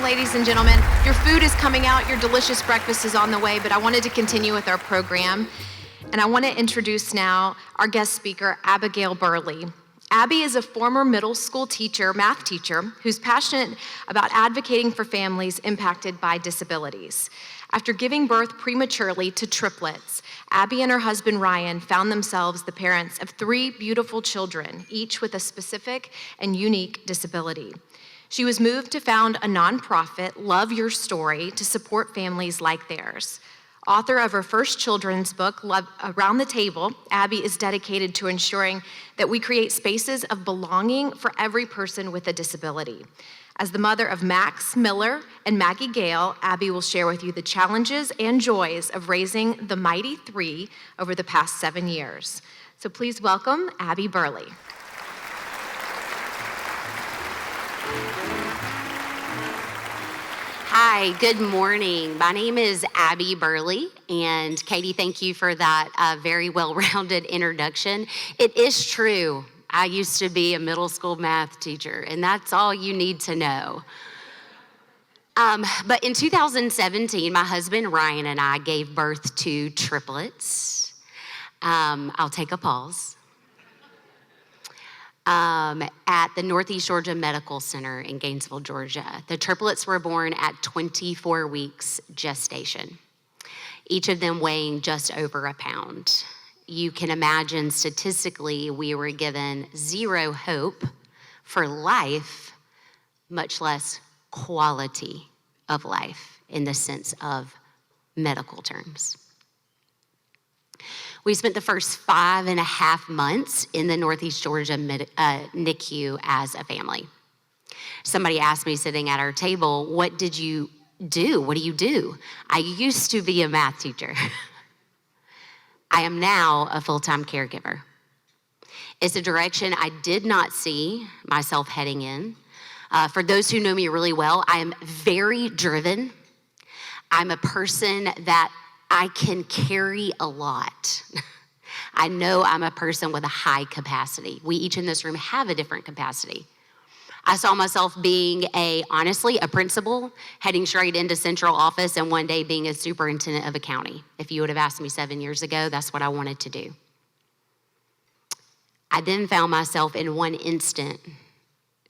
ladies and gentlemen. Your food is coming out, your delicious breakfast is on the way, but I wanted to continue with our program. And I want to introduce now our guest speaker, Abigail Burley. Abby is a former middle school teacher, math teacher, who's passionate about advocating for families impacted by disabilities. After giving birth prematurely to triplets, Abby and her husband Ryan found themselves the parents of 3 beautiful children, each with a specific and unique disability. She was moved to found a nonprofit, Love Your Story, to support families like theirs. Author of her first children's book, Around the Table, Abby is dedicated to ensuring that we create spaces of belonging for every person with a disability. As the mother of Max Miller and Maggie Gale, Abby will share with you the challenges and joys of raising the mighty 3 over the past 7 years. So please welcome Abby Burley. Hi, good morning. My name is Abby Burley, and Katie, thank you for that very well-rounded introduction. It is true, I used to be a middle school math teacher, and that's all you need to know. But in 2017, my husband Ryan and I gave birth to triplets. I'll take a pause. At the Northeast Georgia Medical Center in Gainesville, Georgia. The triplets were born at 24 weeks gestation, each of them weighing just over a pound. You can imagine statistically we were given 0 hope for life, much less quality of life in the sense of medical terms. We spent the first 5.5 months in the Northeast Georgia NICU as a family. Somebody asked me sitting at our table, what did you do? What do you do? I used to be a math teacher. I am now a full-time caregiver. It's a direction I did not see myself heading in. For those who know me really well, I am very driven. I'm a person that I can carry a lot. I know I'm a person with a high capacity. We each in this room have a different capacity. I saw myself being honestly, a principal, heading straight into central office, and one day being a superintendent of a county. If you would have asked me 7 years ago, that's what I wanted to do. I then found myself in one instant,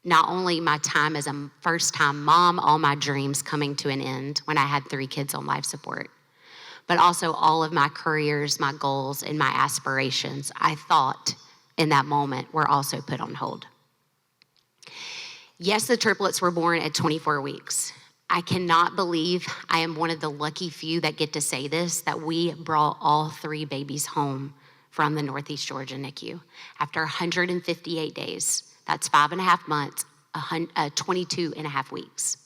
not only my time as a first-time mom, all my dreams coming to an end when I had 3 kids on life support, but also all of my careers, my goals, and my aspirations, I thought in that moment were also put on hold. Yes, the triplets were born at 24 weeks. I cannot believe I am one of the lucky few that get to say this, that we brought all 3 babies home from the Northeast Georgia NICU. After 158 days, that's 5.5 months, 22.5 weeks.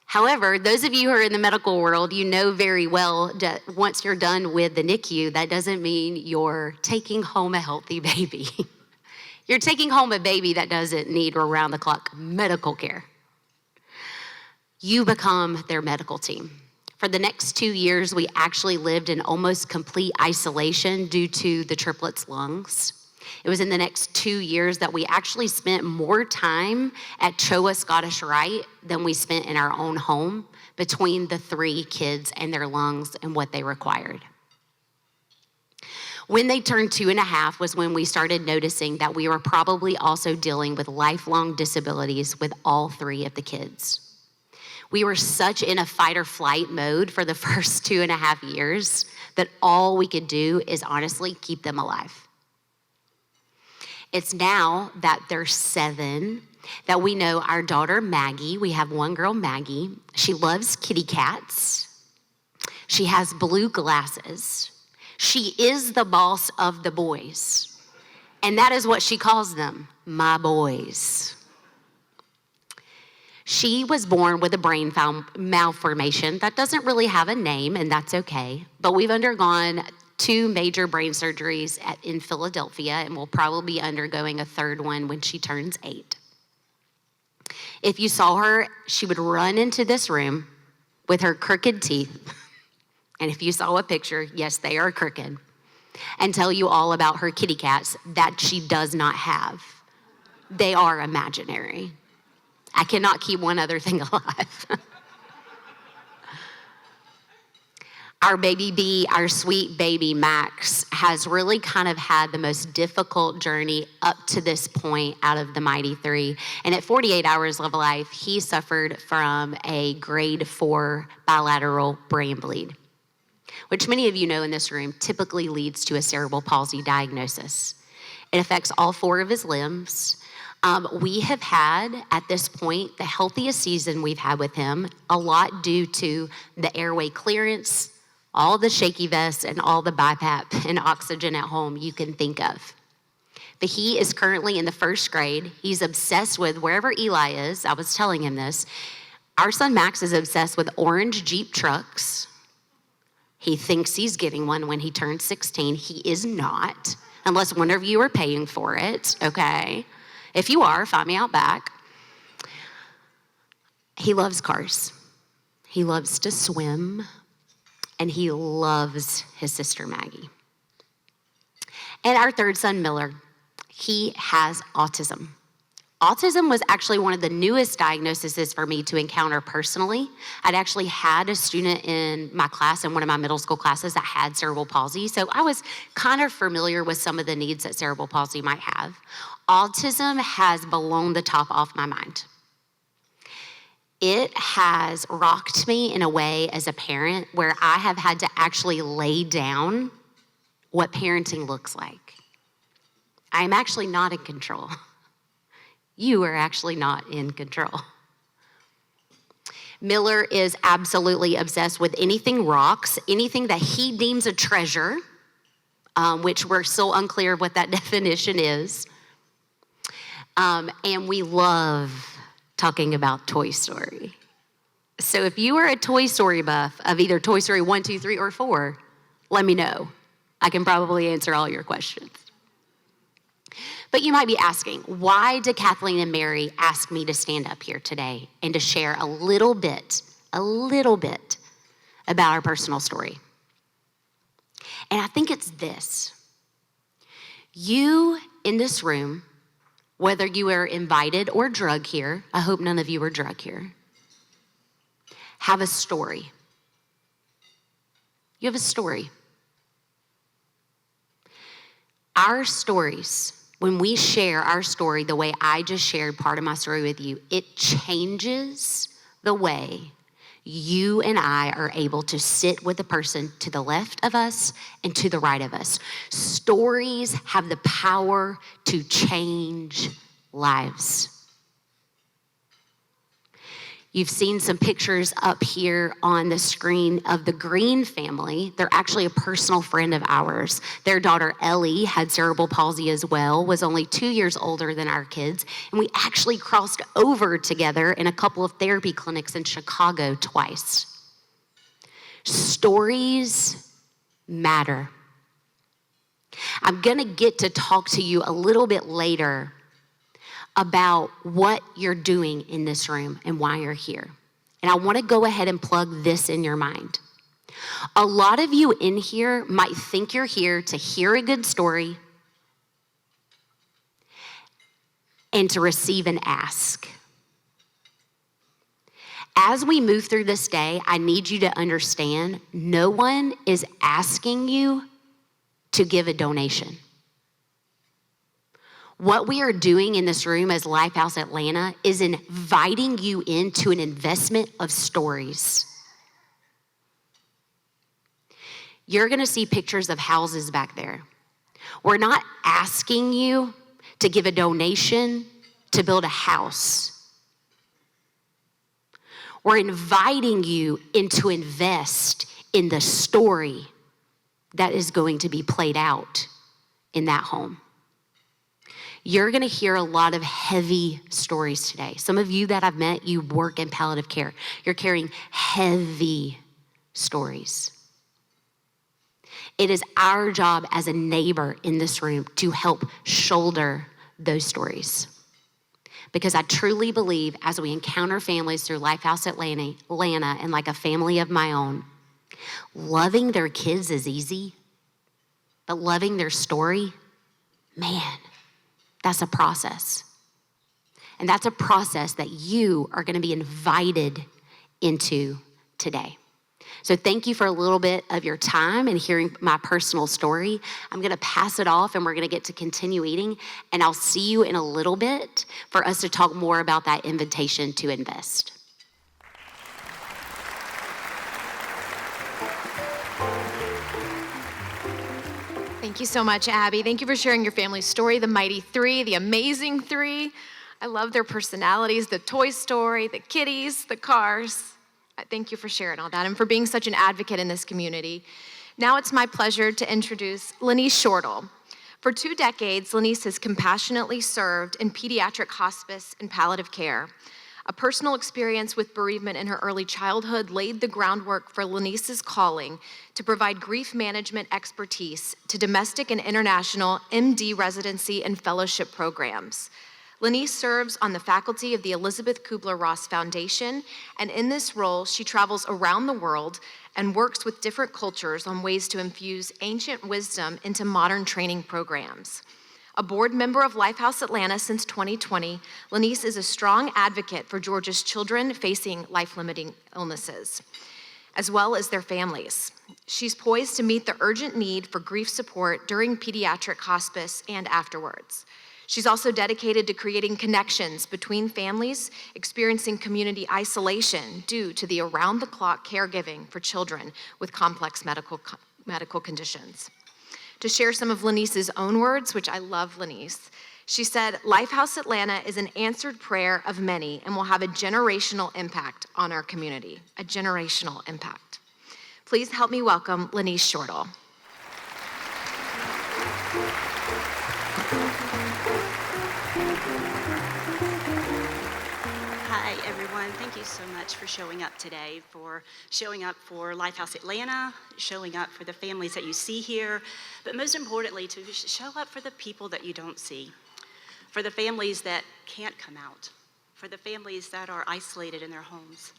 However, those of you who are in the medical world, you know very well that once you're done with the NICU, that doesn't mean you're taking home a healthy baby. You're taking home a baby that doesn't need around-the-clock medical care. You become their medical team. For the next 2 years, we actually lived in almost complete isolation due to the triplets' lungs. It was in the next 2 years that we actually spent more time at Choa Scottish Rite than we spent in our own home between the 3 kids and their lungs and what they required. When they turned 2.5 was when we started noticing that we were probably also dealing with lifelong disabilities with all 3 of the kids. We were such in a fight or flight mode for the first 2.5 years that all we could do is honestly keep them alive. It's now that they're 7 that we know our daughter Maggie, we have one girl, Maggie, she loves kitty cats. She has blue glasses. She is the boss of the boys. And that is what she calls them, my boys. She was born with a brain malformation that doesn't really have a name, and that's okay. But we've undergone 2 major brain surgeries in Philadelphia, and we'll probably be undergoing a 3rd one when she turns 8. If you saw her, she would run into this room with her crooked teeth. And if you saw a picture, yes, they are crooked, and tell you all about her kitty cats that she does not have. They are imaginary. I cannot keep one other thing alive. Our baby B, our sweet baby Max, has really kind of had the most difficult journey up to this point out of the mighty three. And at 48 hours of life, he suffered from a grade 4 bilateral brain bleed, which many of you know in this room typically leads to a cerebral palsy diagnosis. It affects all 4 of his limbs. We have had, at this point, the healthiest season we've had with him, a lot due to the airway clearance, all the shaky vests, and all the BiPAP and oxygen at home you can think of. But he is currently in the 1st grade. He's obsessed with wherever Eli is. I was telling him this. Our son Max is obsessed with orange Jeep trucks. He thinks he's getting one when he turns 16. He is not, unless one of you are paying for it, okay? If you are, find me out back. He loves cars. He loves to swim. And he loves his sister Maggie. And our 3rd son, Miller, he has autism. Autism was actually one of the newest diagnoses for me to encounter personally. I'd actually had a student in my class, in one of my middle school classes, that had cerebral palsy. So I was kind of familiar with some of the needs that cerebral palsy might have. Autism has blown the top off my mind. It has rocked me in a way as a parent where I have had to actually lay down what parenting looks like. I am actually not in control. You are actually not in control. Miller is absolutely obsessed with anything rocks, anything that he deems a treasure, which we're still unclear what that definition is. And we love talking about Toy Story. So if you are a Toy Story buff of either Toy Story 1, 2, 3, or 4, let me know. I can probably answer all your questions. But you might be asking, why did Kathleen and Mary ask me to stand up here today and to share a little bit about our personal story? And I think it's this. You in this room, whether you were invited or drug here, I hope none of you were drug here, have a story. You have a story. Our stories, when we share our story the way I just shared part of my story with you, it changes the way you and I are able to sit with the person to the left of us and to the right of us. Stories have the power to change lives. You've seen some pictures up here on the screen of the Green family. They're actually a personal friend of ours. Their daughter Ellie had cerebral palsy as well, was only 2 years older than our kids, and we actually crossed over together in a couple of therapy clinics in Chicago twice. Stories matter. I'm gonna get to talk to you a little bit later about what you're doing in this room and why you're here. And I want to go ahead and plug this in your mind. A lot of you in here might think you're here to hear a good story and to receive an ask. As we move through this day, I need you to understand no one is asking you to give a donation. What we are doing in this room as Lifehouse Atlanta is inviting you into an investment of stories. You're gonna see pictures of houses back there. We're not asking you to give a donation to build a house. We're inviting you to invest in the story that is going to be played out in that home. You're gonna hear a lot of heavy stories today. Some of you that I've met, you work in palliative care. You're carrying heavy stories. It is our job as a neighbor in this room to help shoulder those stories. Because I truly believe as we encounter families through Lifehouse Atlanta and like a family of my own, loving their kids is easy, but loving their story, man, that's a process. And that's a process that you are going to be invited into today. So thank you for a little bit of your time and hearing my personal story. I'm going to pass it off and we're going to get to continue eating. And I'll see you in a little bit for us to talk more about that invitation to invest. Thank you so much, Abby. Thank you for sharing your family story, the Mighty Three, the Amazing Three. I love their personalities, the Toy Story, the kitties, the cars. Thank you for sharing all that and for being such an advocate in this community. Now it's my pleasure to introduce Lanice Shortle. For 2 decades, Lanice has compassionately served in pediatric hospice and palliative care. A personal experience with bereavement in her early childhood laid the groundwork for Lanice's calling to provide grief management expertise to domestic and international MD residency and fellowship programs. Lanice serves on the faculty of the Elizabeth Kubler-Ross Foundation, and in this role, she travels around the world and works with different cultures on ways to infuse ancient wisdom into modern training programs. A board member of Lifehouse Atlanta since 2020, Lanice is a strong advocate for Georgia's children facing life-limiting illnesses, as well as their families. She's poised to meet the urgent need for grief support during pediatric hospice and afterwards. She's also dedicated to creating connections between families experiencing community isolation due to the around-the-clock caregiving for children with complex medical conditions. To share some of Lanice's own words, which I love Lanice, she said, "Lifehouse Atlanta is an answered prayer of many and will have a generational impact on our community," a generational impact. Please help me welcome Lanice Shortle. Hi, everyone. Thank you so much for showing up today, for showing up for Lifehouse Atlanta, showing up for the families that you see here, but most importantly, to show up for the people that you don't see, for the families that can't come out, for the families that are isolated in their homes.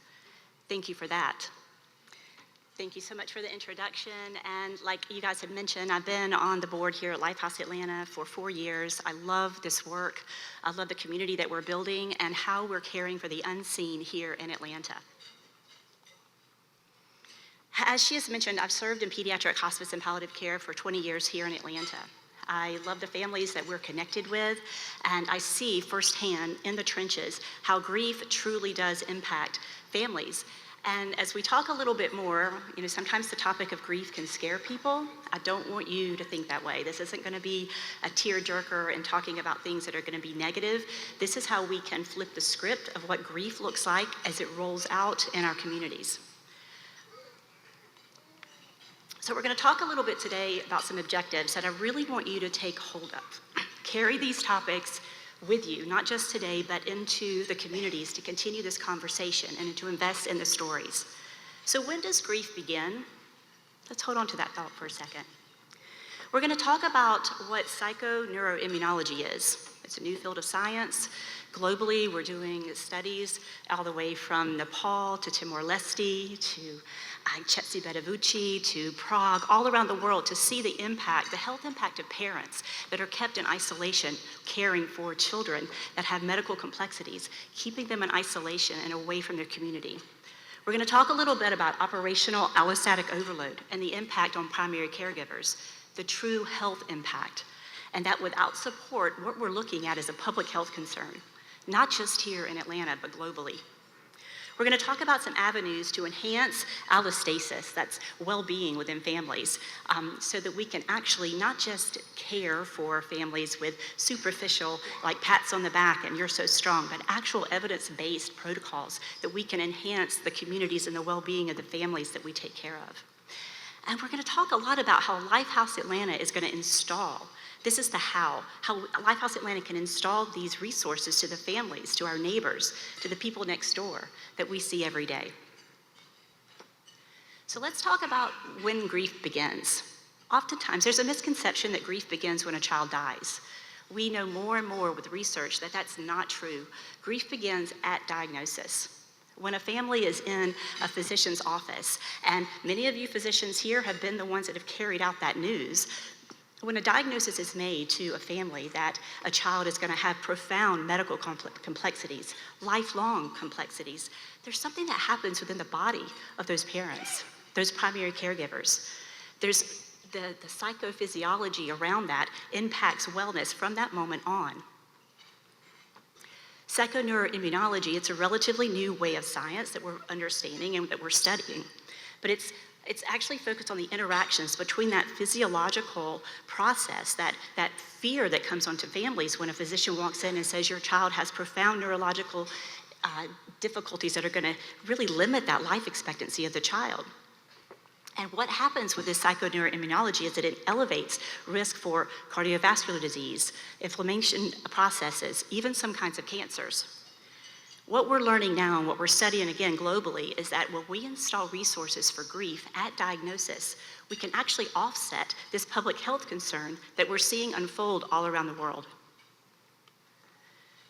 Thank you for that. Thank you so much for the introduction. And like you guys have mentioned, I've been on the board here at Lifehouse Atlanta for 4 years. I love this work. I love the community that we're building and how we're caring for the unseen here in Atlanta. As she has mentioned, I've served in pediatric hospice and palliative care for 20 years here in Atlanta. I love the families that we're connected with, and I see firsthand in the trenches how grief truly does impact families. And as we talk a little bit more, sometimes the topic of grief can scare people. I don't want you to think that way. This isn't going to be a tearjerker and talking about things that are going to be negative. This is how we can flip the script of what grief looks like as it rolls out in our communities. So we're going to talk a little bit today about some objectives that I really want you to take hold of. Carry these topics with you, not just today, but into the communities to continue this conversation and to invest in the stories. So when does grief begin? Let's hold on to that thought for a second. We're going to talk about what psychoneuroimmunology is. It's a new field of science. Globally, we're doing studies all the way from Nepal to Timor-Leste to Chetsi Bedavuchi to Prague, all around the world to see the impact, the health impact of parents that are kept in isolation, caring for children that have medical complexities, keeping them in isolation and away from their community. We're going to talk a little bit about operational allostatic overload and the impact on primary caregivers, the true health impact, and that without support, what we're looking at is a public health concern, not just here in Atlanta, but globally. We're going to talk about some avenues to enhance allostasis, that's well-being within families, so that we can actually not just care for families with superficial, like pats on the back and you're so strong, but actual evidence-based protocols that we can enhance the communities and the well-being of the families that we take care of. And we're going to talk a lot about how Lifehouse Atlanta is going to install. This is the how Lifehouse Atlanta can install these resources to the families, to our neighbors, to the people next door that we see every day. So let's talk about when grief begins. Oftentimes, there's a misconception that grief begins when a child dies. We know more and more with research that that's not true. Grief begins at diagnosis. When a family is in a physician's office, and many of you physicians here have been the ones that have carried out that news, When a diagnosis is made to a family that a child is going to have profound medical complexities, lifelong complexities, there's something that happens within the body of those parents, those primary caregivers. There's the psychophysiology around that impacts wellness from that moment on. Psychoneuroimmunology, it's a relatively new way of science that we're understanding and that we're studying, but it's actually focused on the interactions between that physiological process, that fear that comes onto families when a physician walks in and says your child has profound neurological difficulties that are going to really limit that life expectancy of the child. And what happens with this psychoneuroimmunology is that it elevates risk for cardiovascular disease, inflammation processes, even some kinds of cancers. What we're learning now and what we're studying again globally is that when we install resources for grief at diagnosis, we can actually offset this public health concern that we're seeing unfold all around the world.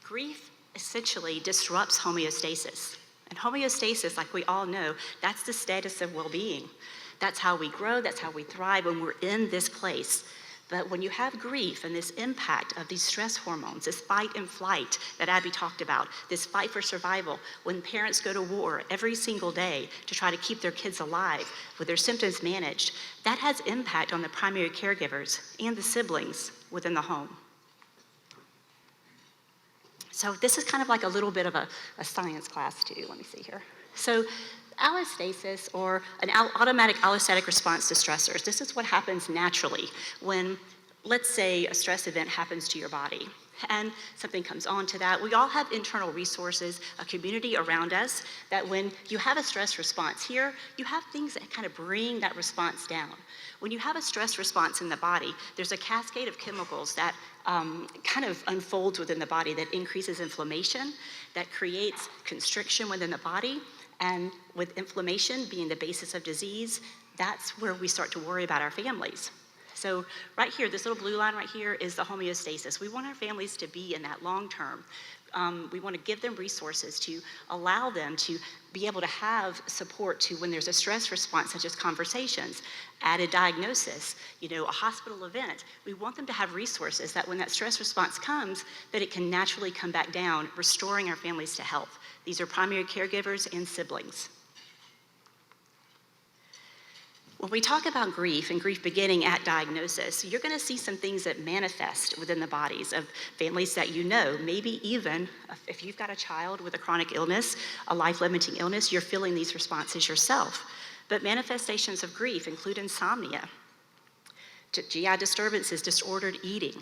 Grief essentially disrupts homeostasis. And homeostasis, like we all know, that's the status of well-being. That's how we grow, that's how we thrive when we're in this place. But when you have grief and this impact of these stress hormones, this fight and flight that Abby talked about, this fight for survival, when parents go to war every single day to try to keep their kids alive with their symptoms managed, that has impact on the primary caregivers and the siblings within the home. So this is kind of like a little bit of a science class too. Let me see here. So allostasis, or an automatic allostatic response to stressors. This is what happens naturally when, let's say, a stress event happens to your body and something comes on to that. We all have internal resources, a community around us, that when you have a stress response here, you have things that kind of bring that response down. When you have a stress response in the body, there's a cascade of chemicals that kind of unfolds within the body that increases inflammation, that creates constriction within the body. And with inflammation being the basis of disease, that's where we start to worry about our families. So right here, this little blue line right here is the homeostasis. We want our families to be in that long term. We want to give them resources to allow them to be able to have support to when there's a stress response, such as conversations, added diagnosis, a hospital event. We want them to have resources that when that stress response comes, that it can naturally come back down, restoring our families to health. These are primary caregivers and siblings. When we talk about grief and grief beginning at diagnosis, you're going to see some things that manifest within the bodies of families that you know. Maybe even if you've got a child with a chronic illness, a life-limiting illness, you're feeling these responses yourself. But manifestations of grief include insomnia, GI disturbances, disordered eating,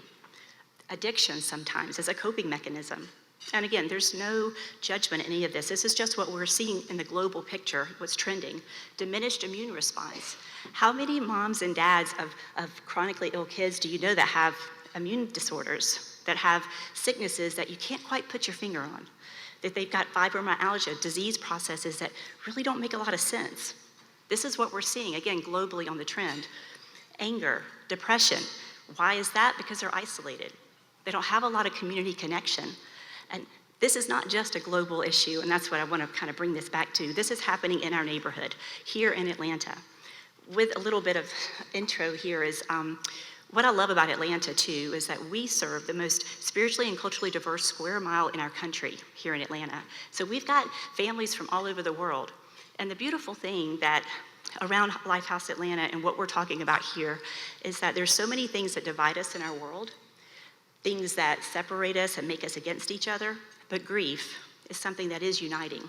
addiction sometimes as a coping mechanism. And again, there's no judgment in any of this. This is just what we're seeing in the global picture, what's trending. Diminished immune response. How many moms and dads of chronically ill kids do you know that have immune disorders, that have sicknesses that you can't quite put your finger on? That they've got fibromyalgia, disease processes that really don't make a lot of sense. This is what we're seeing, again, globally on the trend. Anger, depression. Why is that? Because they're isolated. They don't have a lot of community connection. And this is not just a global issue, and that's what I want to kind of bring this back to. This is happening in our neighborhood, here in Atlanta. With a little bit of intro here is, what I love about Atlanta too is that we serve the most spiritually and culturally diverse square mile in our country here in Atlanta. So we've got families from all over the world. And the beautiful thing that around Lifehouse Atlanta and what we're talking about here is that there's so many things that divide us in our world, things that separate us and make us against each other, but grief is something that is uniting.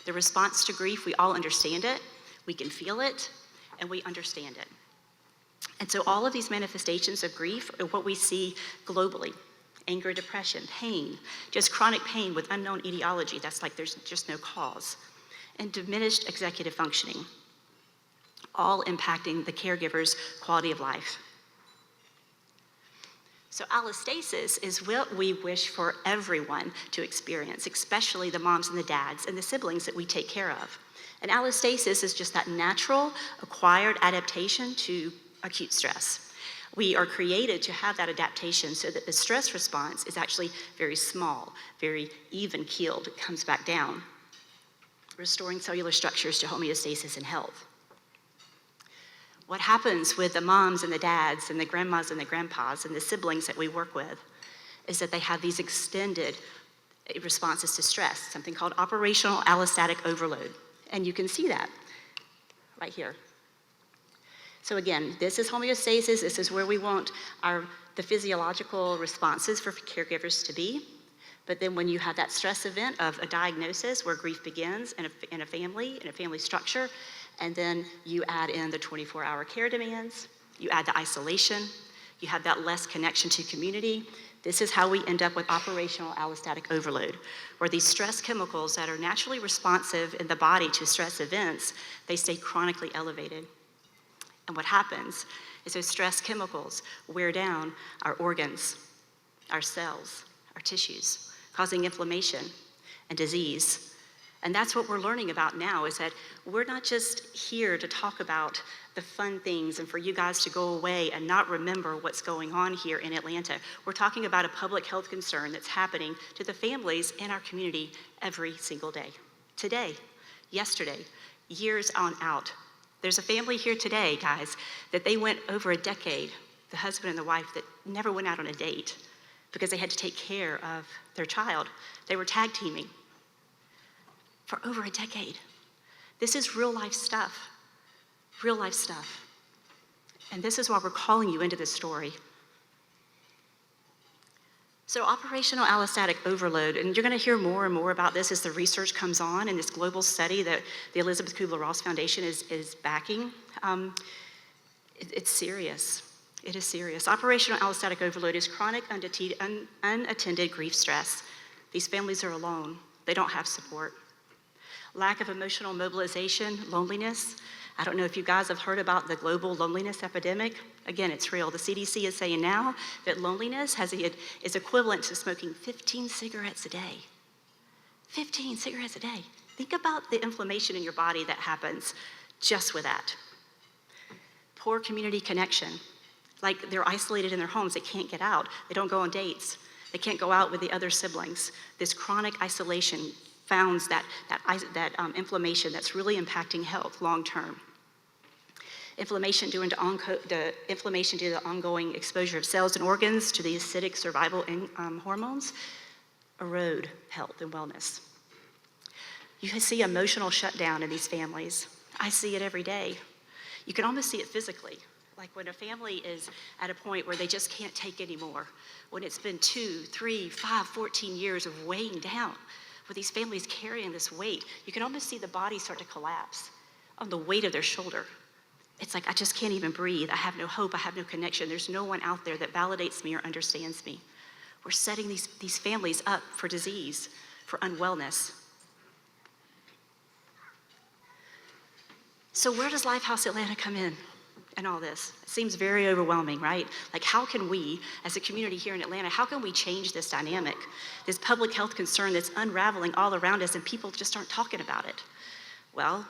The response to grief, we all understand it, we can feel it, and we understand it. And so all of these manifestations of grief are what we see globally. Anger, depression, pain, just chronic pain with unknown etiology, that's like there's just no cause. And diminished executive functioning, all impacting the caregiver's quality of life. So allostasis is what we wish for everyone to experience, especially the moms and the dads and the siblings that we take care of. And allostasis is just that natural, acquired adaptation to acute stress. We are created to have that adaptation so that the stress response is actually very small, very even-keeled. It comes back down, restoring cellular structures to homeostasis and health. What happens with the moms and the dads and the grandmas and the grandpas and the siblings that we work with is that they have these extended responses to stress, something called operational allostatic overload. And you can see that right here. So again, this is homeostasis. This is where we want the physiological responses for caregivers to be. But then when you have that stress event of a diagnosis where grief begins in a family structure, and then you add in the 24-hour care demands, you add the isolation, you have that less connection to community. This is how we end up with operational allostatic overload, where these stress chemicals that are naturally responsive in the body to stress events, they stay chronically elevated. And what happens is those stress chemicals wear down our organs, our cells, our tissues, causing inflammation and disease. And that's what we're learning about now, is that we're not just here to talk about the fun things and for you guys to go away and not remember what's going on here in Atlanta. We're talking about a public health concern that's happening to the families in our community every single day. Today, yesterday, years on out. There's a family here today, guys, that they went over a decade, the husband and the wife, that never went out on a date because they had to take care of their child. They were tag teaming for over a decade. This is real life stuff, real life stuff. And this is why we're calling you into this story. So operational allostatic overload, and you're gonna hear more and more about this as the research comes on and this global study that the Elizabeth Kubler-Ross Foundation is backing. It's serious, it is serious. Operational allostatic overload is chronic unattended grief stress. These families are alone, they don't have support. Lack of emotional mobilization, loneliness. I don't know if you guys have heard about the global loneliness epidemic. Again, it's real. The CDC is saying now that loneliness is equivalent to smoking 15 cigarettes a day. 15 cigarettes a day. Think about the inflammation in your body that happens just with that. Poor community connection. Like they're isolated in their homes, they can't get out. They don't go on dates. They can't go out with the other siblings. This chronic isolation founds that inflammation that's really impacting health long term. Inflammation due to the ongoing exposure of cells and organs to the acidic survival hormones erode health and wellness. You can see emotional shutdown in these families. I see it every day. You can almost see it physically. Like when a family is at a point where they just can't take anymore, when it's been 2, 3, 5, 14 years of weighing down, with these families carrying this weight, you can almost see the body start to collapse on the weight of their shoulder. It's like, I just can't even breathe. I have no hope. I have no connection. There's no one out there that validates me or understands me. We're setting these families up for disease, for unwellness. So where does Lifehouse Atlanta come in all this? It seems very overwhelming, right? Like, how can we, as a community here in Atlanta, how can we change this dynamic, this public health concern that's unraveling all around us and people just aren't talking about it? Well,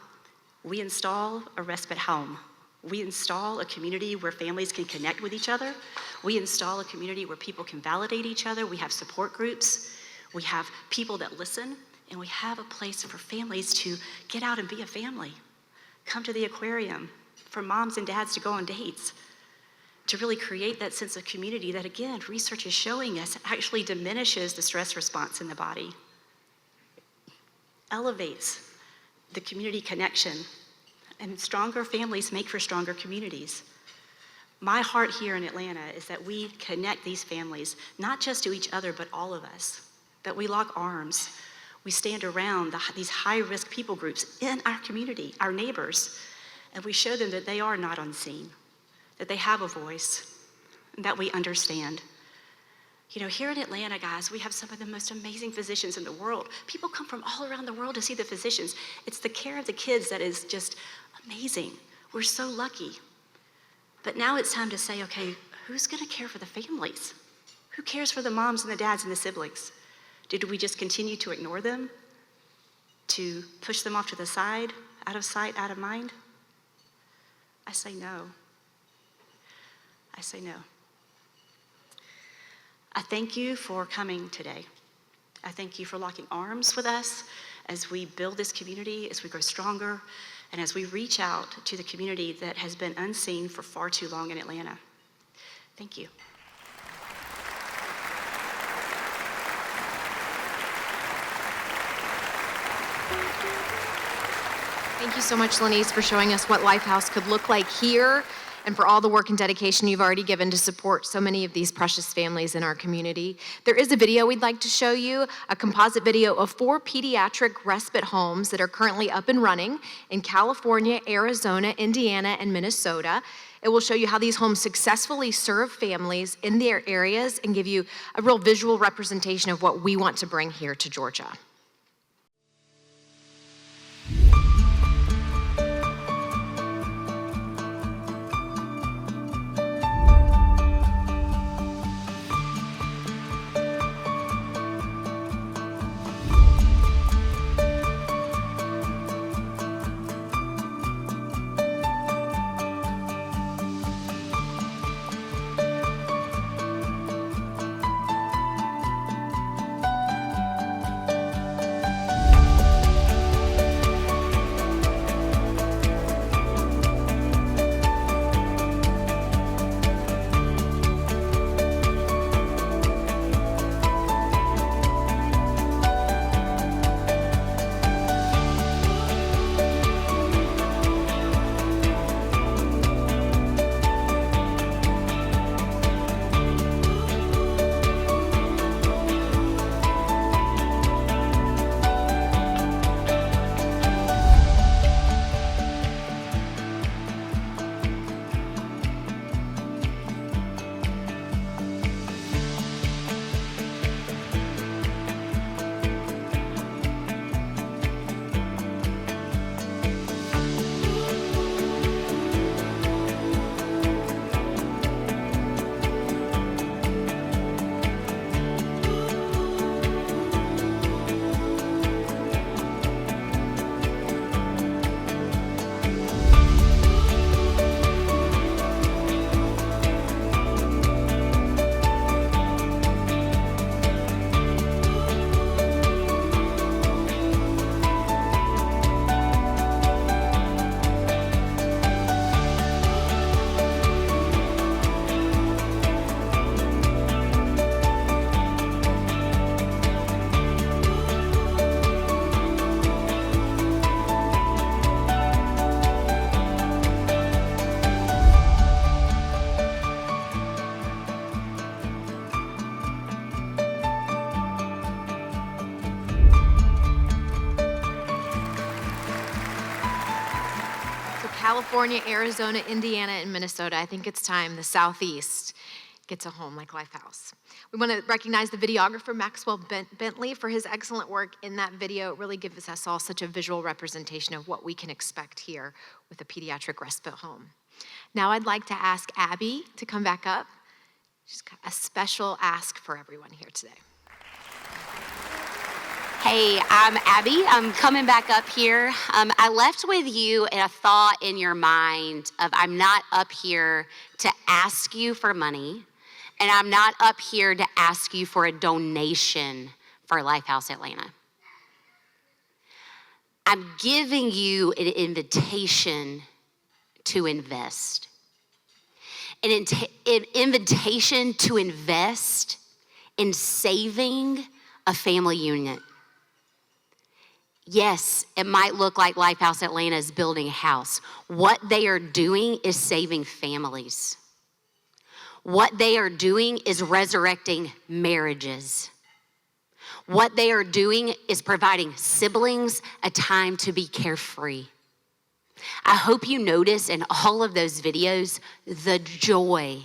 we install a respite home. We install a community where families can connect with each other. We install a community where people can validate each other. We have support groups. We have people that listen, and we have a place for families to get out and be a family. Come to the aquarium, for moms and dads to go on dates, to really create that sense of community that, again, research is showing us actually diminishes the stress response in the body, elevates the community connection, and stronger families make for stronger communities. My heart here in Atlanta is that we connect these families, not just to each other, but all of us, that we lock arms, we stand around these high-risk people groups in our community, our neighbors, and we show them that they are not unseen, that they have a voice, and that we understand. You know, here in Atlanta, guys, we have some of the most amazing physicians in the world. People come from all around the world to see the physicians. It's the care of the kids that is just amazing. We're so lucky. But now it's time to say, okay, who's gonna care for the families? Who cares for the moms and the dads and the siblings? Did we just continue to ignore them? To push them off to the side, out of sight, out of mind? I say no. I say no. I thank you for coming today. I thank you for locking arms with us as we build this community, as we grow stronger, and as we reach out to the community that has been unseen for far too long in Atlanta. Thank you. Thank you so much, Lanice, for showing us what Lifehouse could look like here and for all the work and dedication you've already given to support so many of these precious families in our community. There is a video we'd like to show you, a composite video of 4 pediatric respite homes that are currently up and running in California, Arizona, Indiana, and Minnesota. It will show you how these homes successfully serve families in their areas and give you a real visual representation of what we want to bring here to Georgia. California, Arizona, Indiana, and Minnesota. I think it's time the Southeast gets a home like Lifehouse. We want to recognize the videographer, Maxwell Bentley, for his excellent work in that video. It really gives us all such a visual representation of what we can expect here with a pediatric respite home. Now I'd like to ask Abby to come back up. She's got a special ask for everyone here today. Hey, I'm Abby. I'm coming back up here. I left with you a thought in your mind of I'm not up here to ask you for money, and I'm not up here to ask you for a donation for Lifehouse Atlanta. I'm giving you an invitation to invest. An invitation to invest in saving a family unit. Yes, it might look like Lifehouse Atlanta is building a house. What they are doing is saving families. What they are doing is resurrecting marriages. What they are doing is providing siblings a time to be carefree. I hope you notice in all of those videos the joy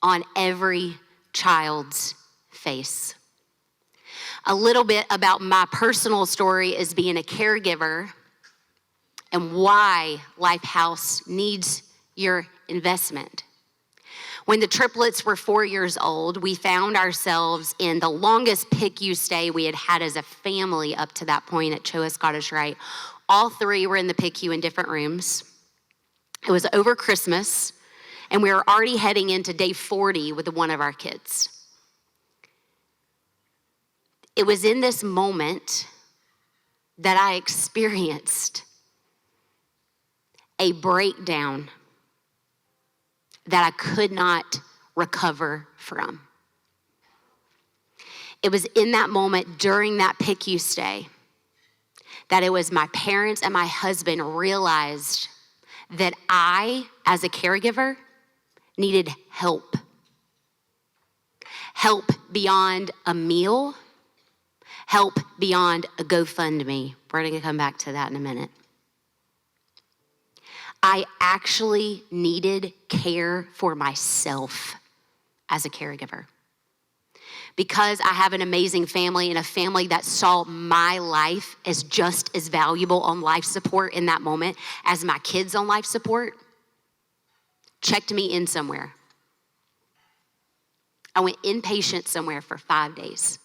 on every child's face. A little bit about my personal story as being a caregiver and why Lifehouse needs your investment. When the triplets were 4 years old, we found ourselves in the longest PICU stay we had had as a family up to that point at Choa Scottish Rite. All three were in the PICU in different rooms. It was over Christmas, and we were already heading into day 40 with one of our kids. It was in this moment that I experienced a breakdown that I could not recover from. It was in that moment during that PICU stay that it was my parents and my husband realized that I, as a caregiver, needed help. Help beyond a meal, help beyond a GoFundMe. We're going to come back to that in a minute. I actually needed care for myself as a caregiver. Because I have an amazing family and a family that saw my life as just as valuable on life support in that moment as my kids on life support, checked me in somewhere. I went inpatient somewhere for 5 days.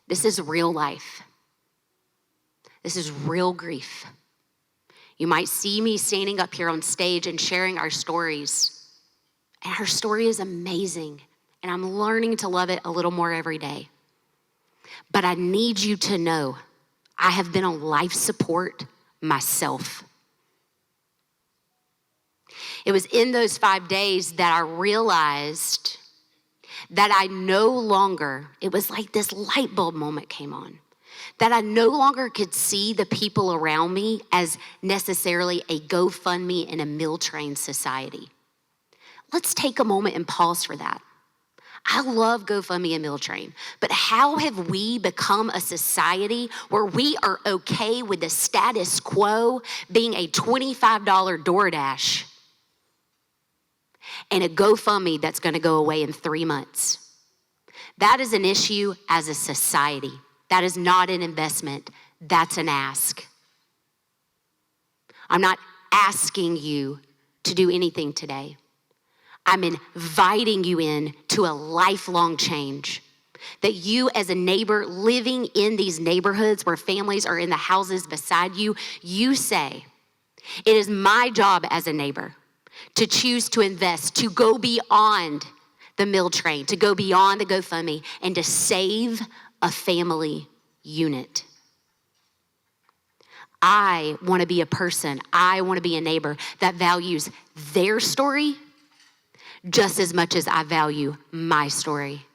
This is real life. This is real grief. You might see me standing up here on stage and sharing our stories. And her story is amazing, and I'm learning to love it a little more every day. But I need you to know I have been on life support myself. It was in those 5 days that I realized that I no longer, it was like this light bulb moment came on, that I no longer could see the people around me as necessarily a GoFundMe and a meal train society. Let's take a moment and pause for that. I love GoFundMe and Meal Train, but how have we become a society where we are okay with the status quo being a $25 DoorDash and a GoFundMe that's gonna go away in 3 months? That is an issue as a society. That is not an investment, that's an ask. I'm not asking you to do anything today. I'm inviting you in to a lifelong change. That you as a neighbor living in these neighborhoods where families are in the houses beside you, you say, it is my job as a neighbor to choose to invest, to go beyond the meal train, to go beyond the GoFundMe, and to save a family unit. I want to be a person, I want to be a neighbor that values their story just as much as I value my story.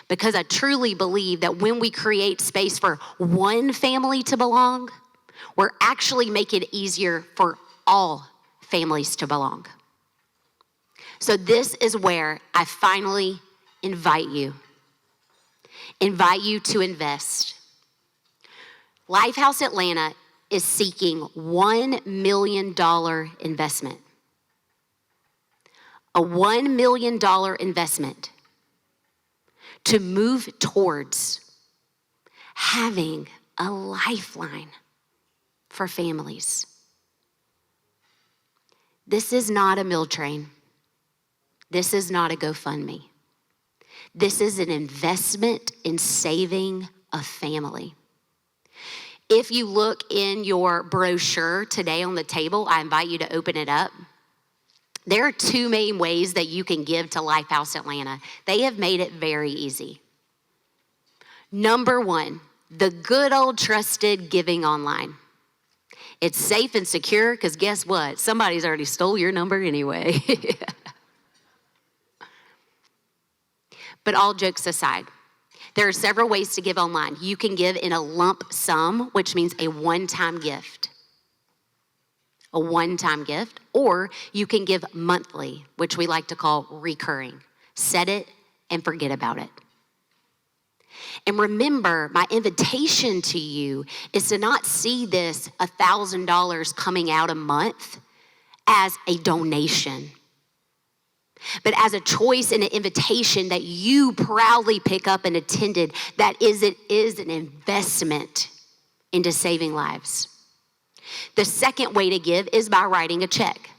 Because I truly believe that when we create space for one family to belong, we're actually making it easier for all families to belong. So this is where I finally invite you to invest. Lifehouse Atlanta is seeking $1 million investment. A $1 million investment to move towards having a lifeline for families. This is not a meal train. This is not a GoFundMe. This is an investment in saving a family. If you look in your brochure today on the table, I invite you to open it up. There are 2 main ways that you can give to Lifehouse Atlanta. They have made it very easy. Number 1, the good old trusted giving online. It's safe and secure because guess what? Somebody's already stole your number anyway. But all jokes aside, there are several ways to give online. You can give in a lump sum, which means a one-time gift. A one-time gift, or you can give monthly, which we like to call recurring. Set it and forget about it. And remember, my invitation to you is to not see this $1,000 coming out a month as a donation, but as a choice and an invitation that you proudly pick up and attended, that is an investment into saving lives. The second way to give is by writing a check.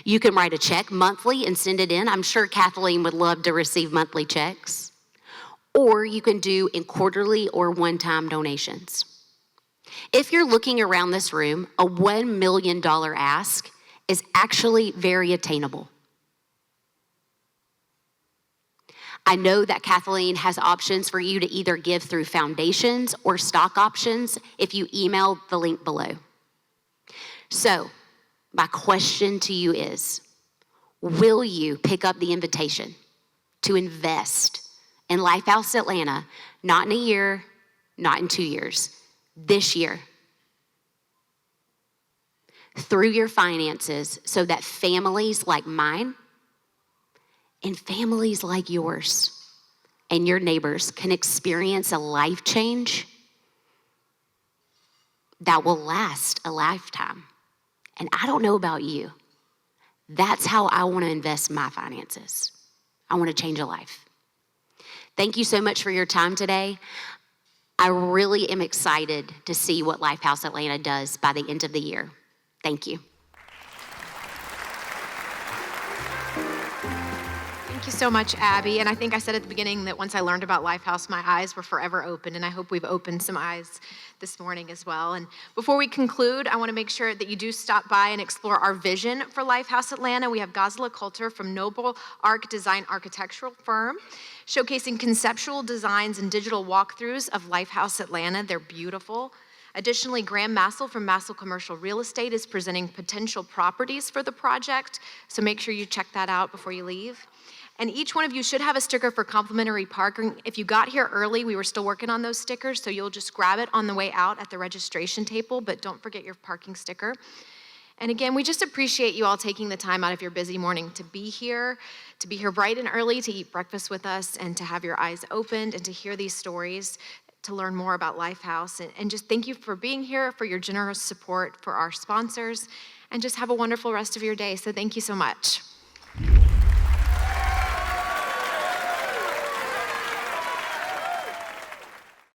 You can write a check monthly and send it in. I'm sure Kathleen would love to receive monthly checks. Or you can do in quarterly or one-time donations. If you're looking around this room, a $1 million ask is actually very attainable. I know that Kathleen has options for you to either give through foundations or stock options if you email the link below. So, my question to you is, will you pick up the invitation to invest in Lifehouse Atlanta, not in a year, not in 2 years, this year, through your finances so that families like mine and families like yours and your neighbors can experience a life change that will last a lifetime? And I don't know about you. That's how I want to invest my finances. I want to change a life. Thank you so much for your time today. I really am excited to see what Lifehouse Atlanta does by the end of the year. Thank you. Thank you so much, Abby. And I think I said at the beginning that once I learned about Lifehouse, my eyes were forever open, and I hope we've opened some eyes this morning as well. And before we conclude, I want to make sure that you do stop by and explore our vision for Lifehouse Atlanta. We have Gazala Coulter from Noble Arc Design Architectural Firm, showcasing conceptual designs and digital walkthroughs of Lifehouse Atlanta. They're beautiful. Additionally, Graham Massel from Massel Commercial Real Estate is presenting potential properties for the project, so make sure you check that out before you leave. And each one of you should have a sticker for complimentary parking. If you got here early, we were still working on those stickers, so you'll just grab it on the way out at the registration table, but don't forget your parking sticker. And again, we just appreciate you all taking the time out of your busy morning to be here bright and early, to eat breakfast with us, and to have your eyes opened, and to hear these stories, to learn more about Lifehouse. And just thank you for being here, for your generous support for our sponsors, and just have a wonderful rest of your day. So thank you so much.